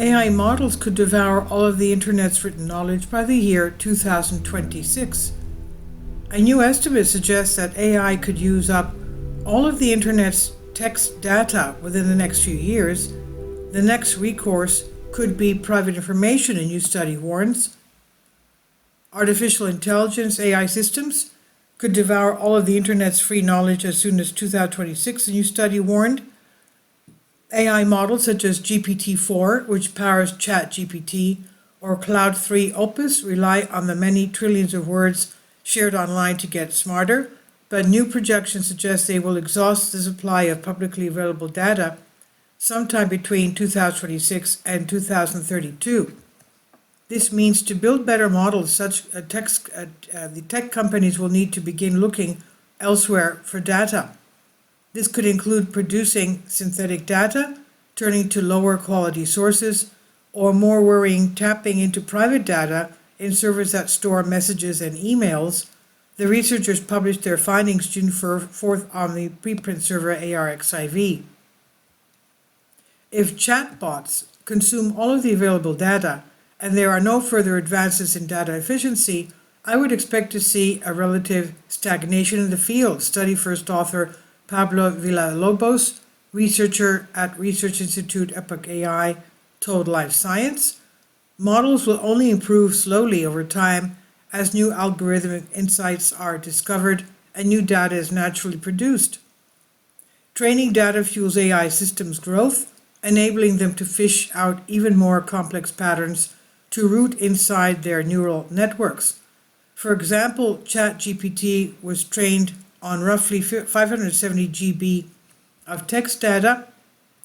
AI models could devour all of the internet's written knowledge by the year 2026. A new estimate suggests that AI could use up all of the internet's text data within the next few years. The next recourse could be private information, a new study warns. Artificial intelligence AI systems could devour all of the internet's free knowledge as soon as 2026, a new study warned. AI models such as GPT-4, which powers ChatGPT, or Cloud 3 Opus rely on the many trillions of words shared online to get smarter, but new projections suggest they will exhaust the supply of publicly available data sometime between 2026 and 2032. This means to build better models, the tech companies will need to begin looking elsewhere for data. This could include producing synthetic data, turning to lower quality sources, or more worrying, tapping into private data in servers that store messages and emails. The researchers published their findings June 4th on the preprint server ARXIV. If chatbots consume all of the available data and there are no further advances in data efficiency, I would expect to see a relative stagnation in the field. Study first author Pablo Villalobos, researcher at Research Institute Epoch AI, told Life Science. Models will only improve slowly over time as new algorithmic insights are discovered and new data is naturally produced. Training data fuels AI systems growth, enabling them to fish out even more complex patterns to root inside their neural networks. For example, ChatGPT was trained on roughly 570 GB of text data,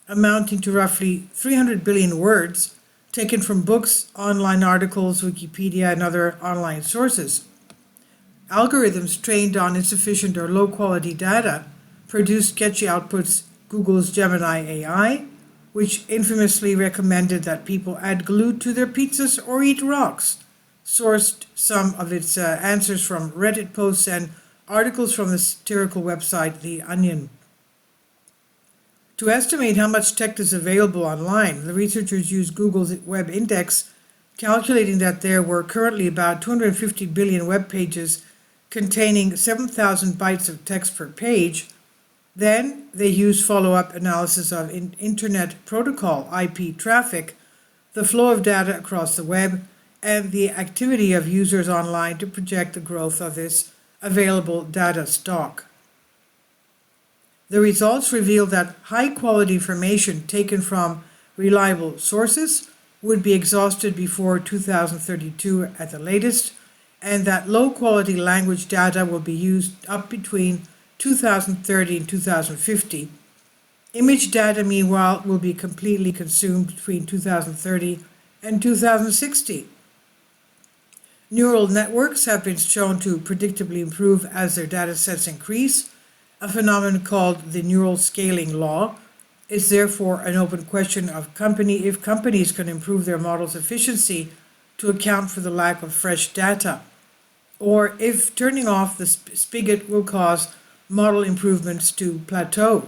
amounting to roughly 300 billion words, taken from books, online articles, Wikipedia, and other online sources. Algorithms trained on insufficient or low-quality data produce sketchy outputs. Google's Gemini AI, which infamously recommended that people add glue to their pizzas or eat rocks, sourced some of its answers from Reddit posts and articles from the satirical website The Onion. To estimate how much text is available online, the researchers used Google's web index, calculating that there were currently about 250 billion web pages containing 7,000 bytes of text per page. Then they used follow-up analysis of Internet Protocol IP traffic, the flow of data across the web, and the activity of users online to project the growth of this available data stock. The results revealed that high-quality information taken from reliable sources would be exhausted before 2032 at the latest, and that low-quality language data will be used up between 2030 and 2050. Image data, meanwhile, will be completely consumed between 2030 and 2060. Neural networks have been shown to predictably improve as their data sets increase, a phenomenon called the neural scaling law. It's therefore an open question of if companies can improve their models' efficiency to account for the lack of fresh data, or if turning off the spigot will cause model improvements to plateau.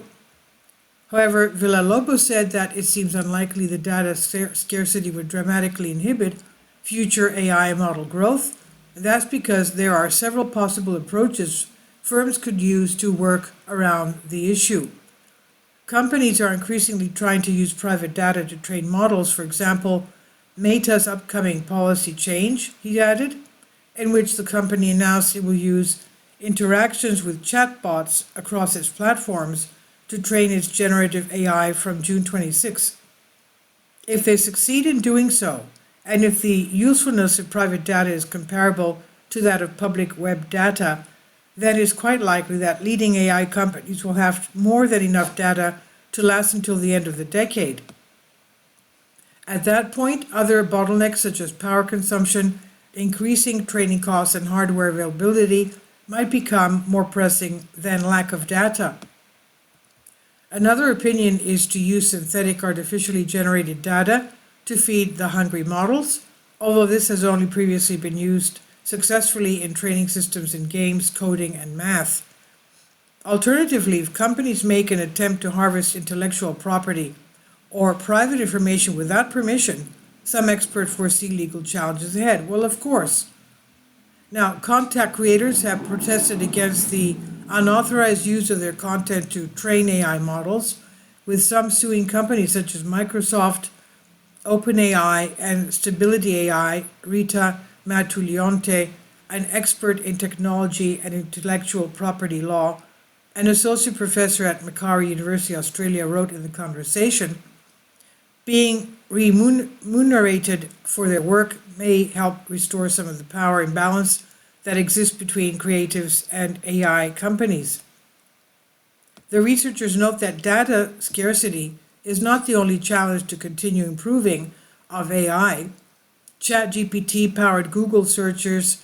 However, Villalobos said that it seems unlikely the data scarcity would dramatically inhibit future AI model growth. That's because there are several possible approaches firms could use to work around the issue. Companies are increasingly trying to use private data to train models. For example, Meta's upcoming policy change, he added, in which the company announced it will use interactions with chatbots across its platforms to train its generative AI from June 26. If they succeed in doing so, and if the usefulness of private data is comparable to that of public web data, then it is quite likely that leading AI companies will have more than enough data to last until the end of the decade. At that point, other bottlenecks such as power consumption, increasing training costs, and hardware availability might become more pressing than lack of data. Another opinion is to use synthetic artificially generated data to feed the hungry models, although this has only previously been used successfully in training systems in games, coding, and math. Alternatively, if companies make an attempt to harvest intellectual property or private information without permission, some experts foresee legal challenges ahead. Well, of course. Now, content creators have protested against the unauthorized use of their content to train AI models, with some suing companies such as Microsoft, OpenAI, and Stability AI. Rita Matuliante, an expert in technology and intellectual property law, an associate professor at Macquarie University, Australia, wrote in The Conversation, being remunerated for their work may help restore some of the power imbalance that exists between creatives and AI companies. The researchers note that data scarcity is not the only challenge to continue improving of AI. ChatGPT-powered Google searches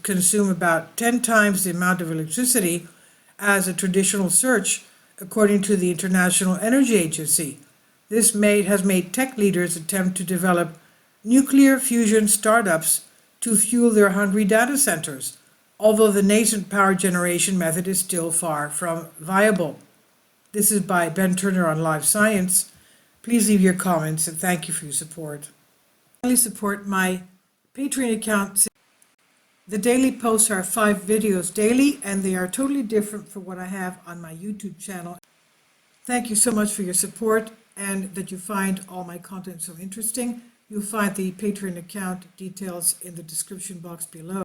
consume about 10 times the amount of electricity as a traditional search, according to the International Energy Agency. This has made tech leaders attempt to develop nuclear fusion startups to fuel their hungry data centers, although the nascent power generation method is still far from viable. This is by Ben Turner on Live Science. Please leave your comments and thank you for your support. Finally, support my Patreon account. The daily posts are 5 videos daily, and they are totally different from what I have on my YouTube channel. Thank you so much for your support and that you find all my content so interesting. You'll find the Patreon account details in the description box below.